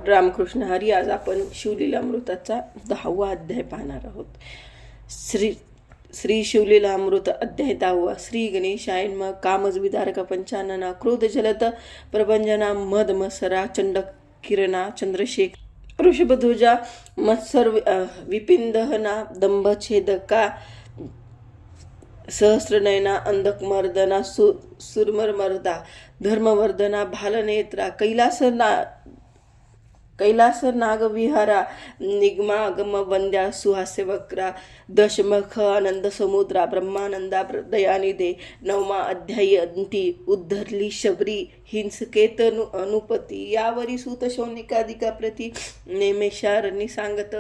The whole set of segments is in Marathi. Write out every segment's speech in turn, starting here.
रामकृष्ण हरी. आज आपण शिवलीलामृताचा 10वा अध्याय पाहणार आहोत. श्री शिवलीलामृत अध्याय 10. श्री गणेशाय नमः. कामज विदारक पंचानना क्रोध जलद प्रभंजना मद मत्सरा चंड किरणा चंद्रशेखर ऋषभध्वजा मत्सर विपिंदहना दंभ छेदका सहस्रनयना अंधकमर्दना सुरमर्दा धर्मवर्धना भालनेत्रा कैलास नागविहारा निगमागम वंद्या सुहास्य वक्रा दशमख आनंद समुद्रा ब्रह्मानंदा दयानिधे. 9वा अध्यायी. अंती उद्धरली शबरी हिंसकेत अनुपती यावरी सूत शौनिकादिका प्रती नेमेशारणी सांगत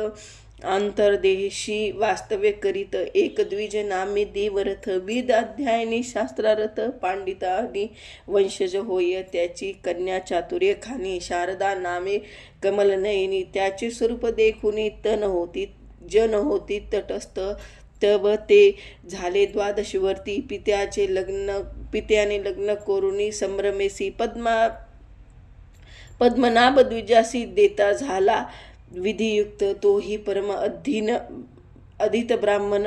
आंतरदेशी वास्तव्य करीत एक द्विज नामे देवरथ विद अध्यायनी शास्त्रारथ पांडितानी वंशज होय. त्याची कन्या चातुर्य खानी शारदा नामे कमलनयनी. त्याचे स्वरूप देखुनी तन होती जन होती तटस्थ. तव ते झाले 12वर्षी पित्याने लग्न करुणी संभ्रमेसी पद्मनाभ द्विजासी देता झाला विधियुक्त. तोही परम अधीत ब्राह्मण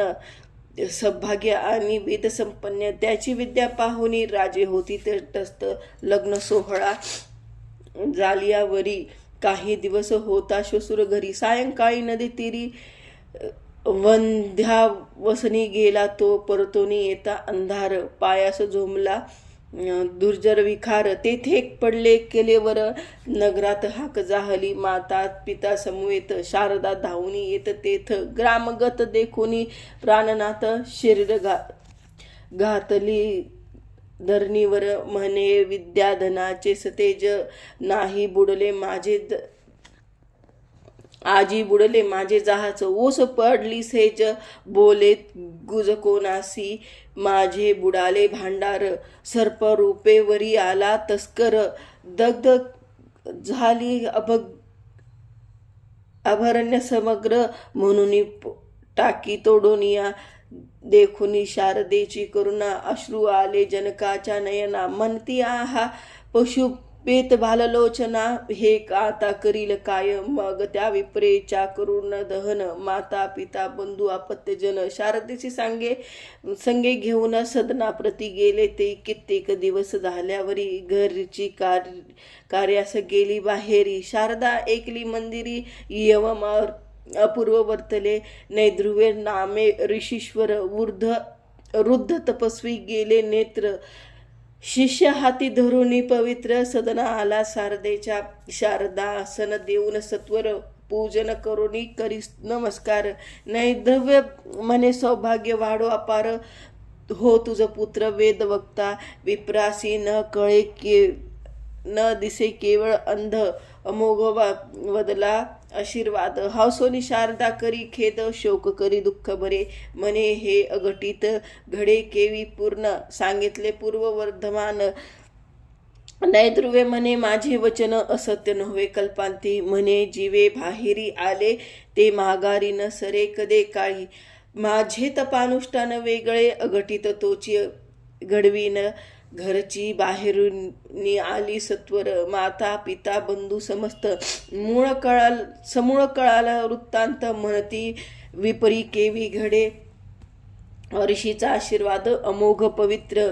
सौभाग्य आणि वेदसंपन्न. त्याची विद्या पाहुनी राजे होती तटस्थ. लग्न सोहळा झाल्यावरी काही दिवस होता श्वशुर घरी. सायंकाळी नदी तीरी वंध्यावसनी गेला तो. परतोनी येता अंधार पायास झोंबला दुर्जर विखार. तेथे पडले केलेवर नगरात हाक जाहली. माता पिता समवेत शारदा धावूनी येत तेथ. ग्रामगत देखुनी प्राणनाथ शरीर घातली धरणीवर. म्हणे विद्याधनाचे सतेज नाही बुडले माझे आजी बुडले माझे जहाच. ओस पडली सेज बोले गुज कोणासी माझे बुडाले भांडार. सर्परूपे वरी आला तस्कर दग्ध झाली अभरण्य समग्र. म्हणून टाकी तोडोनिया देखुनी शारदेची करुणा. अश्रू आले जनकाच्या नयना. म्हणती आहा पशु पेत भाललोचना. हे आता करील काय मग त्या विप्रेच्या करुण दहन. माता पिता बंधू आपत्यजन शारदेची संगे घेऊन सदना प्रती गेले ते. कित्येक दिवस झाल्यावरी घरची कार्यास गेली बाहेरी. शारदा एकली मंदिरी यवम अपूर्व वर्तले. नैध्रुवे नामे ऋषीश्वर वृद्ध तपस्वी गेले नेत्र. शिष्य हाती धरुणी पवित्र सदना आला शारदेच्या. शारदा आसन देऊन सत्वर पूजन करुणी करी नमस्कार. नैद्रव्य म्हणे सौभाग्य वाढो अपार. हो तुझ पुत्र वेद वक्ता. विप्रासी न कळे न दिसे केवळ अंध. अमोघ वदला आशीर्वाद. हौसोनी शारदा करी खेद. शोक करी दुःख बरे. म्हणे हे अघटित घडे केवी पूर्ण. सांगितले पूर्व वर्धमान. नैद्रुवे म्हणे माझे वचन असत्य नव्हे कल्पांती. म्हणे जीवे बाहेरी आले ते माघारी न सरे कदे काळी. माझे तपानुष्ठान वेगळे अघटित तोची घडवीन. घरची बाहेरून आली सत्वर. माता पिता बंधू समस्त समूळ कळाला वृत्तांत. म्हणती विपरी केवी घडे ऋषीचा आशीर्वाद अमोघ पवित्र.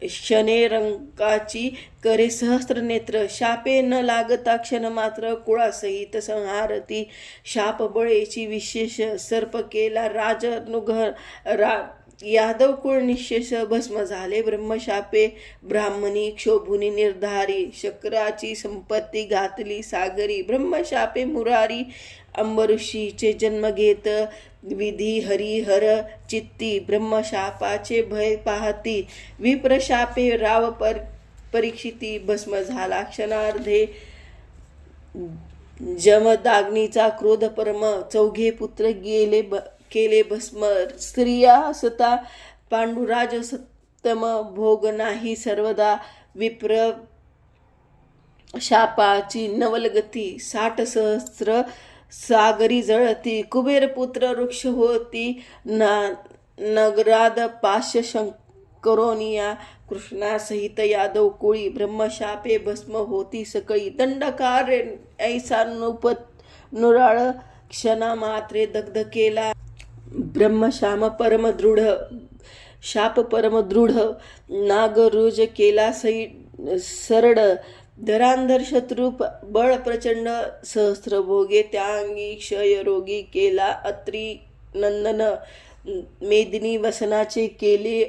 शने रंगाची करे सहस्त्र नेत्र. शापे न लागता क्षण मात्र कुळासहित संहारती. शाप बळेची विशेष सर्प केला राजनुघर. यादव कुळ निशेष भस्म झाले ब्रह्मशापे. ब्राह्मणी क्षोभुनी निर्धारी. शक्राची संपत्ती घातली सागरी. ब्रह्मशापे मुरारी अंबऋषीचे जन्म घेत. विधी हरिहर चित्ती. ब्रह्मशापाचे भय पाहती. विप्रशापे राव परीक्षिती. भस्म झाला क्षणार्धे जमदाग्नीचा क्रोध परम. 4 पुत्र केले भस्म. स्त्रिया असता पांडुराज सत्तम. भोग नाही सर्वदा विप्र शापाची नवलगती. 60 सहस्त्र सागरी जळती. कुबेरपुत्र वृक्ष होती नगराद पाश शंकरोनिया. कृष्णासहित यादव कोळी ब्रह्मशापे भस्म होती सकळी दंडकार ऐसा नुराळ क्षणा मात्रे दग्ध केला ब्रह्मशाम परमदृढ शाप परमदृढ नागरुज केला सरड धरांधर शत्रू बळ प्रचंड सहस्र भोगे त्याअंगी क्षय रोगी केला अत्री नंदन मेदिनी वसनाचे केले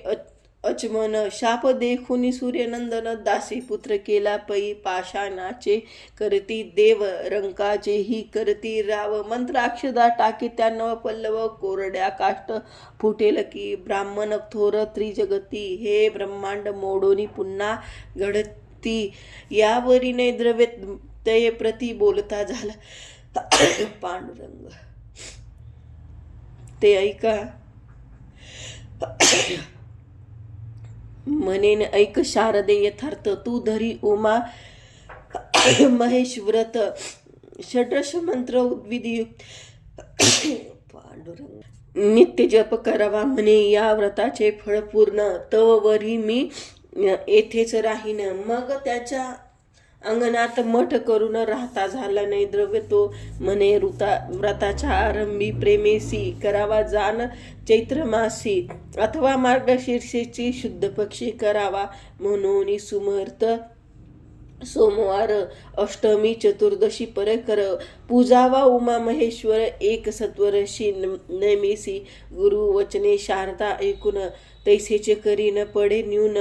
अचमन शाप देखुनी सूर्यनंदन दासी पुत्र केला पै पाषाणाचे करती देव रंकाचेही करती राव मंत्राक्षदा टाकी त्या नव पल्लव कोरड्या काष्ट फुटेल की ब्राह्मण थोर त्रिजगती हे ब्रह्मांड मोडोनी पुन्हा घडती यावरी द्रव्य तये प्रति बोलता झाला पांडुरंग. ते ऐका म्हणेन ऐक शारदे यथार्थ तू धरी उमा महेश व्रत षड्रश मंत्र विधियुक्त पांडुरंग नित्य जप करावा म्हणे या व्रताचे फळ पूर्ण तव वरी मी येथेच राहीन. मग त्याच्या अंगणात मठ करून राहता झाला नाही द्रव्य तो म्हणे व्रताच्या आरंभी प्रेमेसी करावा जाण चैत्रमासी अथवा मार्गशीर्षेची शुद्ध पक्षी करावा म्हणून सुमर्थ सोमवार अष्टमी चतुर्दशी पर कर पूजावा उमा महेश्वर एक सत्वरशी नेमिसी गुरु वचने शारदा ऐकून तैसेचे करीन पडे न्यून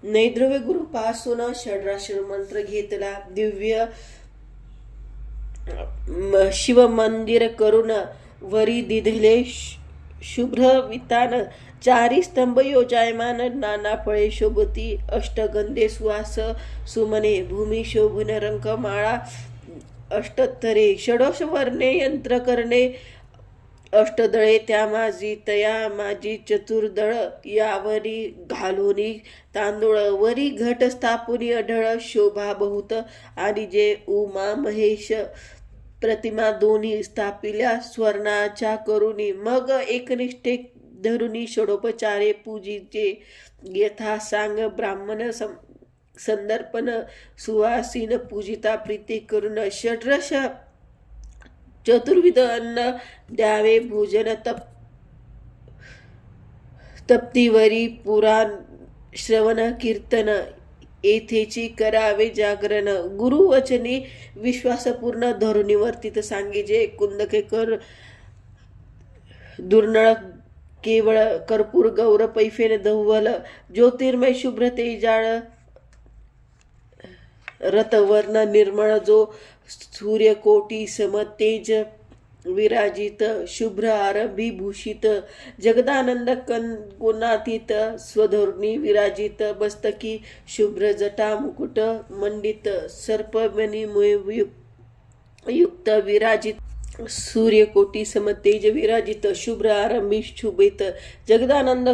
नैद्रव्य गुरुपासून षड्राश मंत्र घेतला दिव्य शिवमंदिर करून वरी दिधले शुभ्र वितान चारी स्तंभ योजायमान नाना फळे शोभती अष्टगंधे सुवास सुमने भूमी शोभन रंकमाळा अष्टोत्तरे षडोष वर्णे यंत्र करणे अष्टदळे त्या माझी तया माझी चतुर्दळ यावरी घालोनी तांदूळ वरी घट स्थापुनी अढळ शोभा बहुत आणि जे उमा महेश प्रतिमा दोन्ही स्थापिल्या स्वर्णाच्या करुणी मग एकनिष्ठे धरुनी षडोपचारे पूजिचे यथा सांग ब्राह्मण संदर्पण सुवासीन पूजिता प्रीती करून षड्रश चतुर्विध अन्न द्यावे भोजन तप्तीवरी पुराण श्रवण कीर्तन येथेची करावे जागरण गुरुवचनी विश्वासपूर्ण धरुणीवर्तीत सांगिजे कुंदकेकर दुर्नळ केवळ कर्पूर गौर पैफेन दहुवल ज्योतिर्मय शुभ्र तेजाळ रतवर्ण निर्मळ जो सूर्यकोटी समतेज विराजित शुभ्र आरभिभूषित जगदानंद गुणातीत स्वधोरणी विराजित मस्तकी शुभ्र जटा मुकुट मंडित सर्पमणिमुळे युक्त विराजित सूर्यकोटी समतेज विराजित शुभ्र आरंभी शुभित जगदानंद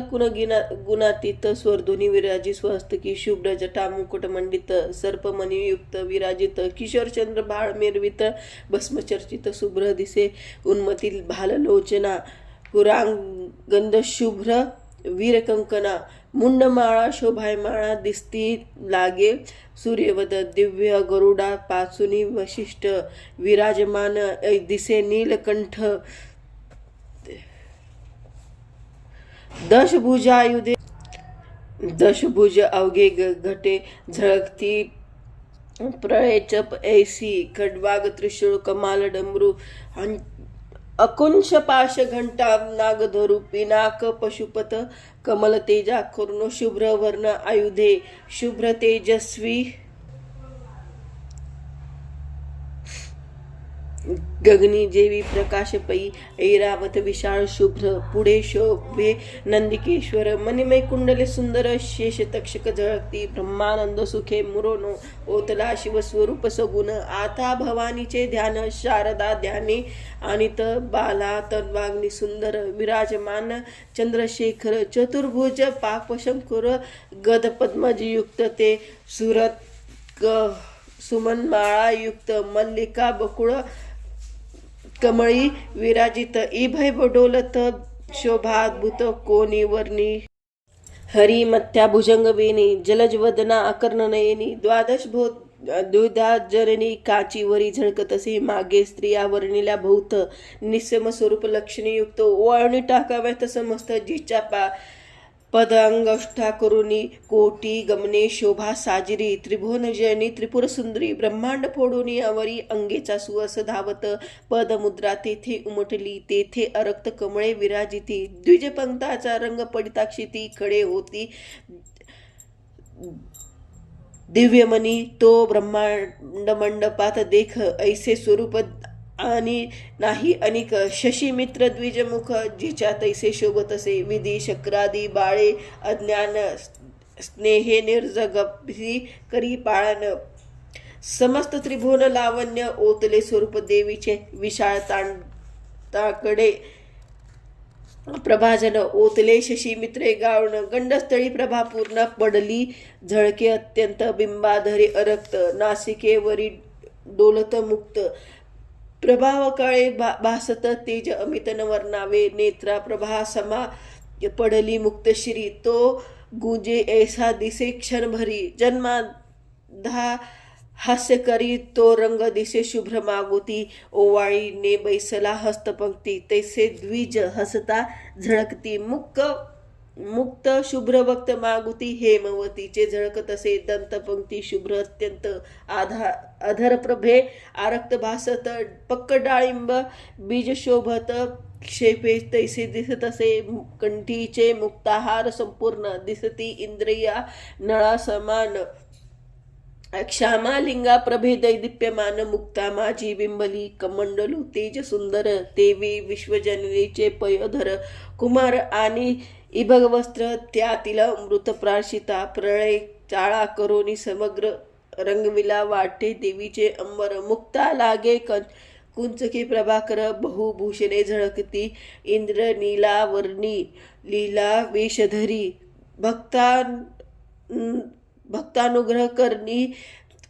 गुणातीत स्वर्धुनी विराजित स्वहस्तकी शुभ्र जटा मुकुट मंडित सर्पमणियुक्त विराजित किशोरचंद्र बाळ मिरवित भस्मचर्चित शुभ्र दिसे उन्मती भाललोचना कुरांगंध शुभ्र वीरकंकना मुंडमाळा शोभायमाळा दिसती लागे सूर्यवद दिव्य गरुडा पाचुनी वशिष्ठ विराजमान दिसे नीलकंठ दशभुजायुधे दशभुज अवघे घटे झळकती प्रळयचप ऐसी खड्वाग त्रिशूळ कमाल डमरू अकुंश पाश घंटा नागधरू पिनाक पशुपत कमल तेजा करुण शुभ्र वर्ण आयुधे शुभ्र तेजस्वी गगनी जेवी प्रकाश पै ऐरावत विशाळ शुभ्र पुढे शोभे नंदिकेश्वर मणिमय कुंडले सुंदर शेष तक्षक झळकती ब्रह्मानंद सुखे मुरोनो ओतला शिवस्वरूप सगुण आता भवानीचे ध्यान शारदा ध्याने आणित बाला तन्वाग्नी सुंदर विराजमान चंद्रशेखर चतुर्भुज पापशंकुर गद पद्मजयुक्त ते सुरत सुमनमाळा युक्त मल्लिका बकुळ कमळी विराजित इभय डोलत शोभाद्भुत कोणी वर्णी हरिमत्या भुजंगवेणी जलजवदना अकर्णनयनी द्विधा जननी काचीवरी झळकतसे मागे स्त्रिया वर्णिल्या भूत निस्सम स्वरूप लक्षणयुक्त ओवाळणी टाकाव्यात समस्त जिच्या पदांगष्ठा करुणी कोटी गमने शोभा साजिरी त्रिभुवनजयनी त्रिपुर सुंदरी ब्रह्मांड फोडून यावरी अंगेचा सुवास धावत पदमुद्रा तेथे उमटली तेथे अरक्त कमळे विराजिती द्विजपंक्ताचा रंग पडिताक्षिती खडे होती दिव्यमणी तो ब्रह्मांड मंडपात देख ऐसे स्वरूप आणि नाही अनिक शशीमित्र द्विजमुख जिच्या तैसे शोभत असे विधी शक्रादी बाळे अज्ञान स्नेहे निर्जगभी करी पाळन समस्त त्रिभुवन लावण्य ओतले स्वरूप देवीचे विशाळ तांडाकडे प्रभाजन ओतले शशीमित्रे गावण गंडस्थळी प्रभा पूर्ण पडली झळके अत्यंत बिंबाधरे अरक्त नासिकेवरी डोलत मुक्त प्रभाव काळे भासत तेज अमितन वर्णावे नेत्रा प्रभा समा पडली मुक्तश्री तो गुंजे ऐसा दिसे क्षणभरी जन्माधा हास्य करी तो रंग दिसे शुभ्र मागुती ओवाळीने बैसला हस्तपंक्ती तैसे द्विज हसता झळकती मुक्त शुभ्र भक्त मागुती हेमवतीचे झळकत असे दंतपंक्ती शुभ्र अत्यंत अधर प्रभे आरक्त भासत पक्क डाळिंब बीज शोभत क्षेपे तैसे दिसत असे कंठीचे मुक्ताहार संपूर्ण दिसती इंद्रिया नळा समान क्षामा लिंगा प्रभे दैदिप्यमान मुक्ता माझी बिंबली कमंडलू तेज सुंदर देवी विश्वजननीचे पयोधर कुमार आणि इभग वस्त्र त्यातील मृत प्राशिता प्रळय चाळा करोनी समग्र रंगविला वाटे देवीचे अंबर मुक्ता लागे कुंचकी प्रभाकर बहुभूषणे झळकती इंद्र नीला वर्णी लीला वेशधरी भक्तानुग्रह करणी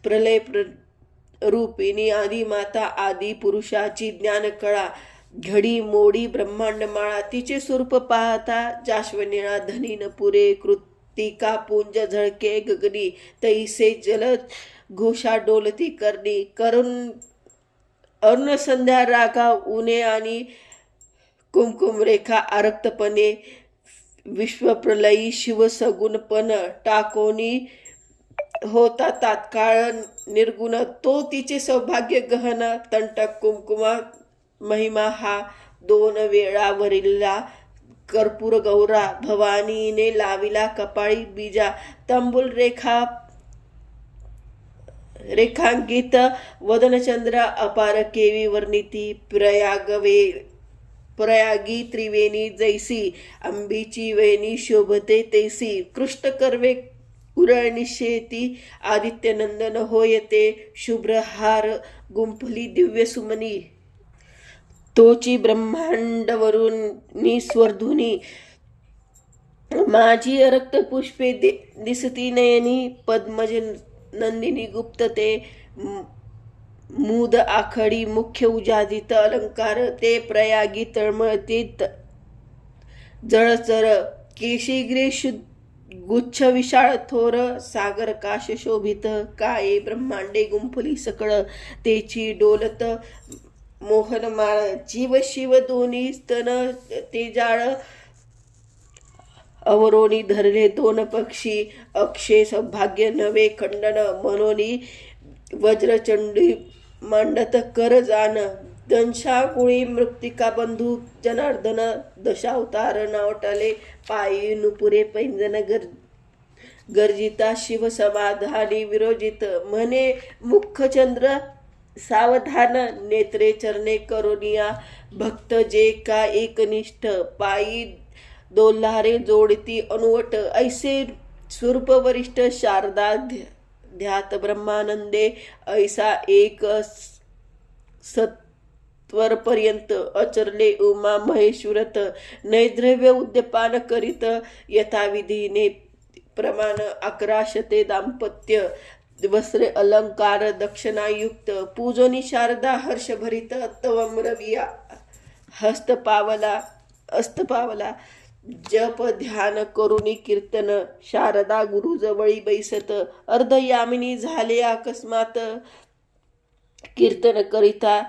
प्रलय रूपिणी आदी माता आदी पुरुषाची ज्ञान कळा घडी मोडी ब्रह्मांड माळा तिचे स्वरूप पाहता जाश्वनिळा धनीन पुरे कृतिका पुंज झळके गगनी तैसे जलद घोषा डोलती करणी करुण अरुण संध्या रागा उने आणि कुमकुम रेखा आरक्तपणे विश्वप्रलयी शिवसगुणपण टाकोनी होता तात्काळ निर्गुण तो तिचे सौभाग्य गहन तंटक कुमकुमा महिमा हा 2 वेळा वरिला कर्पूर गौरा भवानीने लाविला कपाळी बीजा तंबुल रेखांकित वदनचंद्र अपार केवी वर्णिती प्रयागी त्रिवेणी जैसी अंबीची वेणी शोभते तैसी कृष्ण कर्वे कुरळनिशेती आदित्यनंदन होयते शुभ्र हार गुंफली दिव्य सुमनी तोची ब्रह्मांडवरून स्वर्धुनी माझी रक्त पुष्पे दिसती नयनी पद्मज नंदिनी गुप्त ते मूद आखडी मुख्य उजादित अलंकार ते प्रयागी तळमळतीत जळचर केशिग्रे गुच्छ विशाळ थोर सागर काश शोभित काये ब्रह्मांडे गुंफली सकळ तेची डोलत मोहनमाळ जीव शिव दोन्ही स्तन तेजाळ अवरोनी धरले 2 पक्षी अक्षय सौभाग्य नवे खंडन मनोनी वज्रचंडी मांडत कर जान दंशाकुळी मृत्तिका बंधू जनार्दन दशावतार नावटले पायी नुपुरे पैंजन गर्जिता शिव समाधानी विरोजित म्हणे मुखचंद्र सावधान नेत्रे चरणे करोनिया भक्त जे का एकनिष्ठ पायी दोल्हारे जोडती अनुवट ऐसे स्वरूप वरिष्ठ शारदा ध्यात ब्रह्मानंदे ऐसा एक सत्वरपर्यंत अचरले उमा महेश्वरत नैद्रव्य उद्यपान करीत यथाविधीने प्रमाण 11 शते दाम्पत्य वस्त्रे अलंकार दक्षिणायुक्त पूजोनी शारदा हर्षभरित तवम रविया हस्तपावला जप ध्यान करुणी कीर्तन शारदा गुरुजवळी बैसत अर्धयामिनी झाले अकस्मात कीर्तन करिता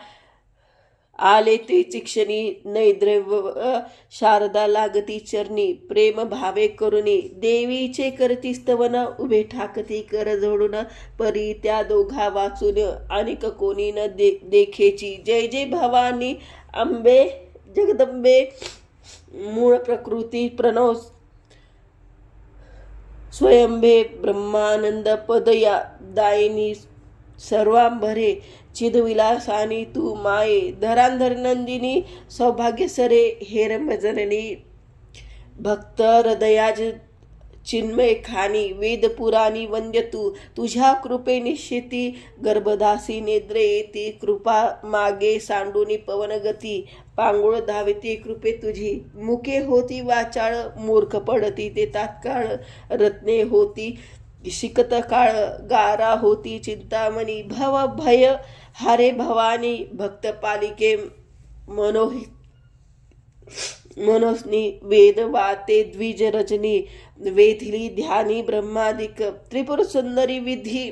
आले तेची क्षणी नैद्रव्य शारदा लागती चरणी प्रेम भावे करुणी देवीचे करती स्तवन उभे ठाकती कर जोडून परी त्या दोघा वाचून अनेक कोणी न देखेची जय जय भवानी अंबे जगदंबे मूळ प्रकृती प्रणव स्वयंभे ब्रह्मानंद पदया दायिनी सर्वांभरे चिदविलासानी तू माये धरांधर नंदिनी सौभाग्य सरे हेरंबजननी भक्त हृदयाज चिन्मय खानी वेद पुराणी वंद्य तू तुझ्या कृपे निश्चिती गर्भदासी नेद्रे येती कृपा मागे सांडूनी पवनगती पांगुळ धाविती कृपे तुझी मुके होती वाचाळ मूर्ख पडती ते तात्काळ रत्ने होती शिकत काळ गारा होती चिंतामणी भव भय हारे भवानी भक्त पालिके मनोस्नी वेद वाते द्विज रजनी वेधिली ध्यानी ब्रह्मादिक त्रिपुर सुंदरी विधी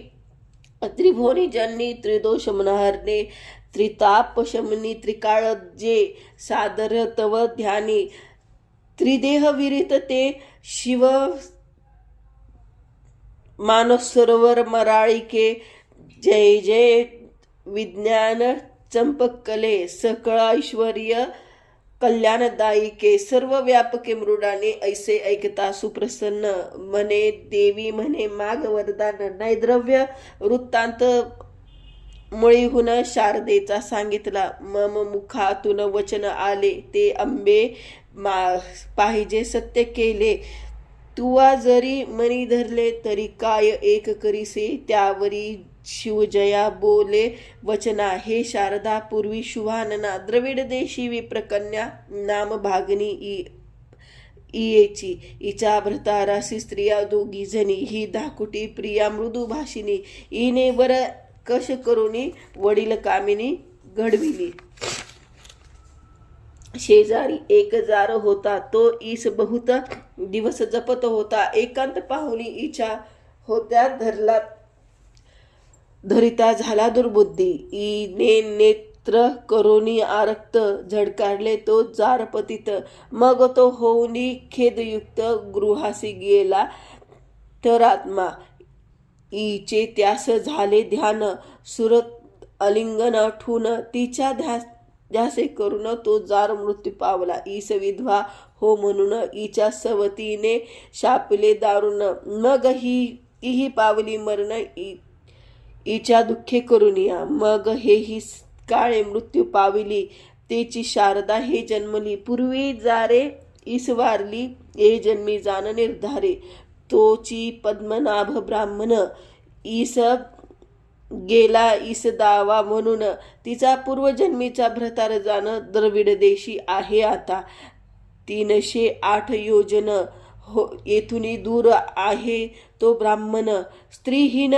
त्रिभुवनी जननी त्रिदोष मनहरणे त्रिताप शमनी त्रिकाळ जे सादर तव ध्यानी त्रिदेह विरित ते शिव मानस सरोवर मराळिके जय जय विज्ञान चंपकले सकळ ऐश्वर्य कल्याणदायिके सर्व व्यापके मृडाने ऐसे ऐकता सुप्रसन्न म्हणे देवी म्हणे माग वरदान नैद्रव्य वृत्तांत मुळीहून शारदेचा सांगितला मम मुखातून वचन आले ते अंबे पाहिजे सत्य केले तुवा जरी मनी धरले तरी काय एक करीसे त्यावरी शिवजया बोले वचना हे शारदा पूर्वी शुभानना द्रविड देशी विप्रकन्या नाम भागनी इयेची इचा भ्रतारासी स्त्रिया दोघी जणी ही धाकुटी प्रिया मृदू भाषिनी इने वर कश करुणी वडील कामिनी घडविली शेजारी एक जार होता तो ईस बहुत दिवस जपत होता एकांत पाहुणी इच्छा होत्या धरिता झाला दुर्बुद्धी इने नेत्र करोनी आरक्त झडकाडले तो जार पतित मग तो होऊनी खेदयुक्त गृहासी गेला तर आत्मा इचे त्यास झाले ध्यान सुरत अलिंगन ठून तिच्या ध्यासे करून तो जार मृत्यू पावला ईस विधवा हो म्हणून इच्या सवतीने शापले दारुण मग ही पावली मरण इच्या दुःखे करुनिया मग हेही काळे मृत्यू पाविली तेची शारदा हे जन्मली पूर्वी जारे ईस वारली ए जन्मी जाण निर्धारे तोची पद्मनाभ ब्राह्मण ईस गेला ईस दावा म्हणून तिचा पूर्वजन्मीचा भ्रतार जाण द्रविड देशी आहे आता 308 योजन येथून दूर आहे तो ब्राह्मण स्त्रीहीन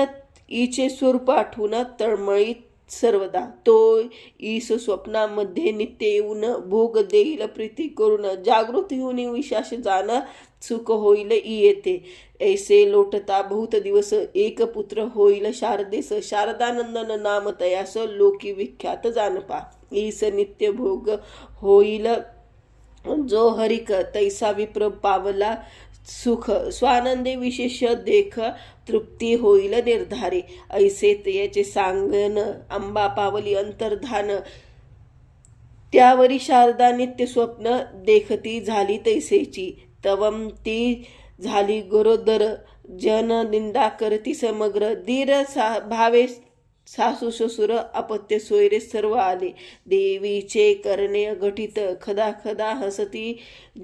इचे स्वरूप आठवून तळमळीत सर्वदा तो ईस स्वप्नामध्ये नित्य येऊन भोग देईल प्रीती करून जागृत होऊन विशास जाण सुख होईल येते ऐसे लोटता बहुत दिवस एक पुत्र होईल शारदेस शारदानंदन नाम तयास लोकी विख्यात जानपा ईस नित्य भोग होईल जो हरिक तैसा विप्र पावला सुख स्वानंदे विशेष देख तृप्ती होईल निर्धारे ऐसे याचे सांगन अंबा पावली अंतर्धान त्यावरी शारदा नित्य स्वप्न देखती झाली तैसेची तवम ती झाली गरोदर जन निंदा करती समग्र धीर भावे सासू ससुर अपत्य सोयरे सर्व आले देवीचे करणे घटित खदा खदा हसती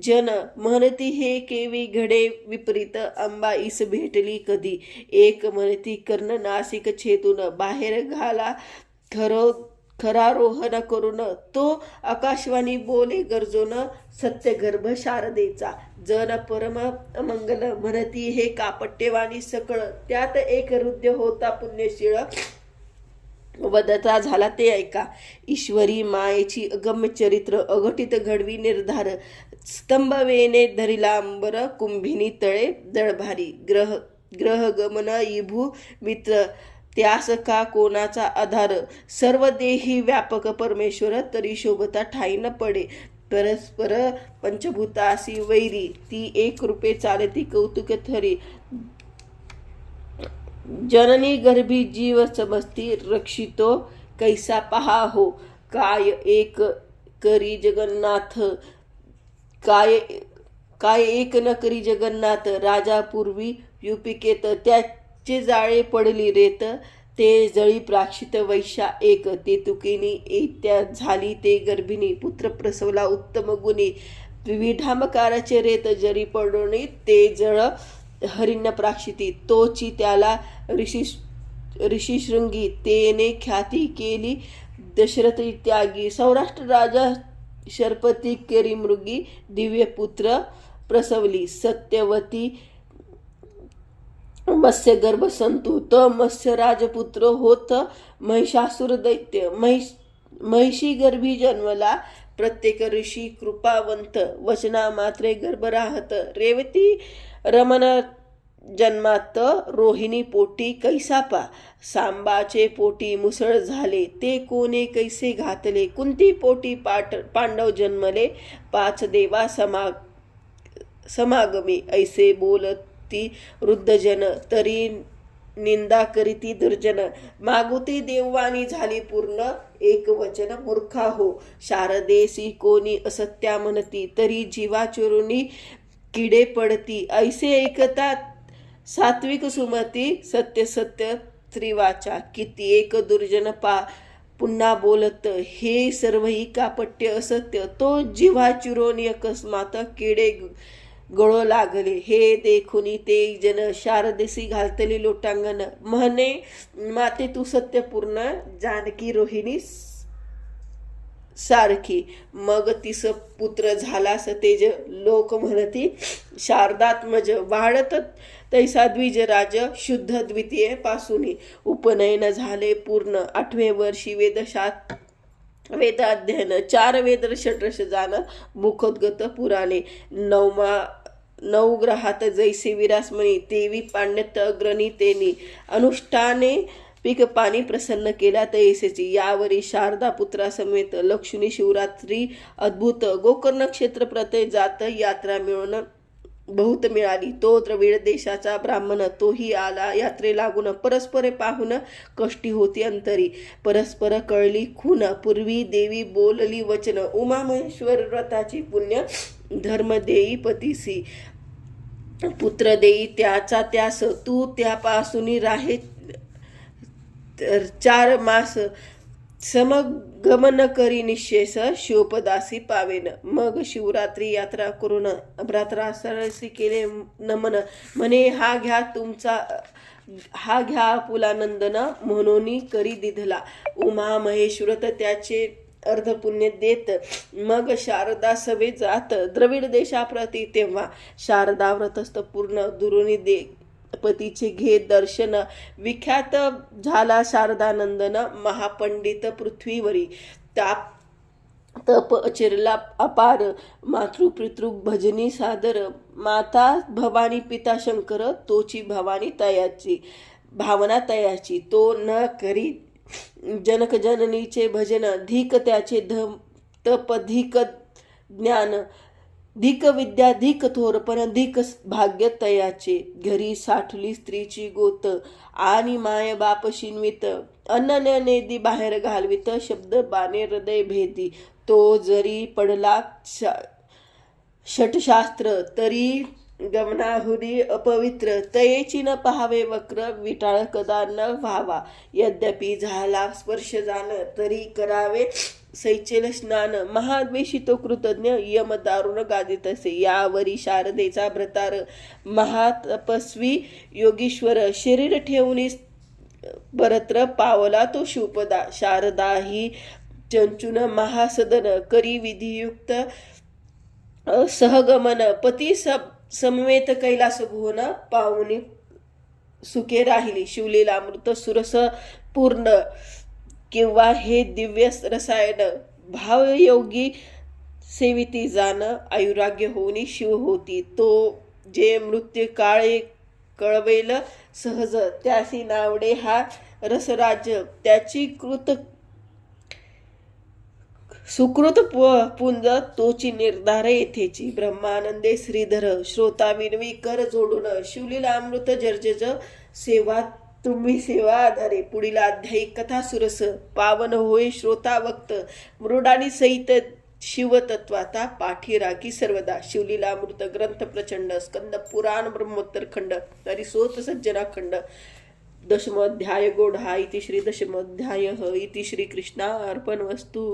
जन म्हणती हे केवी घडे विपरीत अंबा ईस भेटली कधी एक म्हणती कर्ण नासिक छेतून बाहेर घाला खरारोहण करून तो आकाशवाणी बोले गरजून सत्यगर्भ शारदेचा जन परम मंगल म्हणती हे कापट्यवाणी सकळ त्यात एक हृदय होता पुण्यशीळ वदता झाला ते ऐका ईश्वरी मायेची अगम्य चरित्र अघटित घडवी निर्धार स्तंभवेने धरिलांबर कुंभिनी तळे दळभारी ग्रह गमन इभू मित्र त्यास का कोणाचा आधार सर्व देही व्यापक परमेश्वर तरी शोभता ठाई न पडे परस्पर पंचभूतासी वैरी ती एक रूपे चालती कौतुक थरी जननी गर्भी जीव समजती रक्षितो कैसा पहा हो काय एक करी जगन्नाथ काय एक न करी जगन्नाथ राजा पूर्वी युपिकेत त्याचे जाळे पडली रेत ते जळी प्राक्षित वैश्या एक ते तुकिनी त्या झाली ते गर्भिणी पुत्र प्रसवला उत्तम गुणी विविधामकाराचे रेत जरी पडोनी ते जळ हरिण प्राक्षिती तोची त्याला ऋषीशृंगी तेने ख्याती केली दशरथ त्यागी सौराष्ट्र राजा शर्पती केरी मृगी दिव्य पुत्र प्रसवली सत्यवती मत्स्य गर्भ संतू त मत्स्य राजपुत्र होत महिषासुर दैत्य महिषी गर्भी जन्मला प्रत्येक ऋषी कृपावंत वचना मात्रे गर्भ राहत रेवती रमण जन्मात रोहिणी पोटी कैसापा सांबाचे पोटी मुसळ झाले ते कोणे कैसे घातले कुंती पोटी पांडव जन्मले 5 देवा समागमी ऐसे बोलती वृद्धजन तरी निंदा करीती दुर्जन मागुती देववाणी झाली पूर्ण एक वचन मूर्खा हो शारदेसी कोणी असत्या म्हणती तरी जीवा चोरुनी किडे पडती ऐसे ऐकता सात्विक सुमती सत्य सत्य त्रिवाचा किती एक दुर्जन पुन्हा बोलत हे सर्वही कापट्य असत्य तो जिव्हा चिरोनी अकस्मात किडे गळो लागले हे देखुनी ते जन शारदेसी घालतली लोटांगण म्हणे माते तू सत्यपूर्ण जानकी रोहिणी सारखी मग तिस पुत्र झालास तेज लोक म्हणती शारदात्मज वाढत तैसा द्विज राज शुद्ध द्वितीय पासूनी उपनयन झाले पूर्ण 8वें वर्षी वेदाध्ययन 4 वेद षड्रश जाण मुखोद्गत पुराणे 9 ग्रहात जैसे विरासमणी तेवी पांडित्य अग्रणी तेनी अनुष्ठाने पीक पाणी प्रसन्न केला तैसेची यावरी शारदा पुत्रा समेत लक्ष्मी शिवरात्री अद्भुत गोकर्ण क्षेत्र प्रते जात यात्रा मिळून बहुत मिळाली तो द्रविड देशाचा ब्राह्मण तोही आला यात्रे लागून परस्परे पाहून कष्टी होती अंतरी परस्पर कळली खून पूर्वी देवी बोलली वचन उमा महेश्वर व्रताची पुण्य धर्म देई पतीसी पुत्र देई त्याचा त्यास तू त्यापासून राहे 4 मास समगमन करी निशेष शिवपदासी पावेन मग शिवरात्री यात्रा करून भ्रातरासरसी केले नमन म्हणे हा घ्या पुलानंदन म्हणून करी दिधला उमा महेश्वरत त्याचे अर्धपुण्य देत मग शारदा सवे जात द्रविड देशाप्रती तेव्हा शारदा व्रतस्थ पूर्ण दुरुनी दे पतीचे घे दर्शन विख्यात झाला शारदानंदन महापंडित पृथ्वीवरी तप अचिरला अपार मातृपितृ भजनी सादर माता भवानी पिता शंकर तोची भवानी तयाची भावना तयाची तो न करी जनक जननीचे भजन धिक त्याचे तप धिक ज्ञान धिक विद्या धिक थोरपण धिक भाग्य तयाचे घरी साठली स्त्रीची गोत आणि माय बाप शिन्वित अन्न नेदी बाहेर घालवित शब्द बाणे हृदय भेदी तो जरी पडला षटशास्त्र तरी गमनाहुरी अपवित्र तयेची न पहावे वक्र विटाळ कदा न व्हावा यद्यपि झाला स्पर्श जाण तरी करावे सैचेल स्नान महाद्वेषी तो कृतज्ञ यम दारुण गादित असे यावरी शारदेचा भ्रतार महातपस्वी योगीश्वर शरीर ठेवून परत्र पावला तो शिवपदा शारदा ही चंचुन महासदन करी विधियुक्त सहगमन पती समवेत कैलास भुवन पाहुनी सुखे राहिली शिवलीलामृत सुरस पूर्ण किंवा हे दिव्य रसायन भावयोगी सेविती जाण आयुराग्य होनी शिव होती. तो जे मृत्यू काळे कळवेल सहज, त्यासी नावडे हा रसराज्य. त्याची सुकृत पुंज तोची निर्धार येथेची. ब्रह्मानंदे श्रीधर श्रोता विनवी कर जोडून, शिवलीला अमृत जर्जज सेवा तुम्ही सेवा आधारे. पुढील अध्यायी कथा सुरस पावन होय श्रोता वक्त, मृडानी सहित शिवतत्वाता पाठी राखी सर्वदा. शिवलीला अमृत ग्रंथ प्रचंड, स्कंद पुराण ब्रह्मोत्तर खंड, हरिसोत सज्जना खंड. दशमोध्याय गोढा इति श्री दशमोध्याय इति श्री कृष्णा अर्पण वस्तु.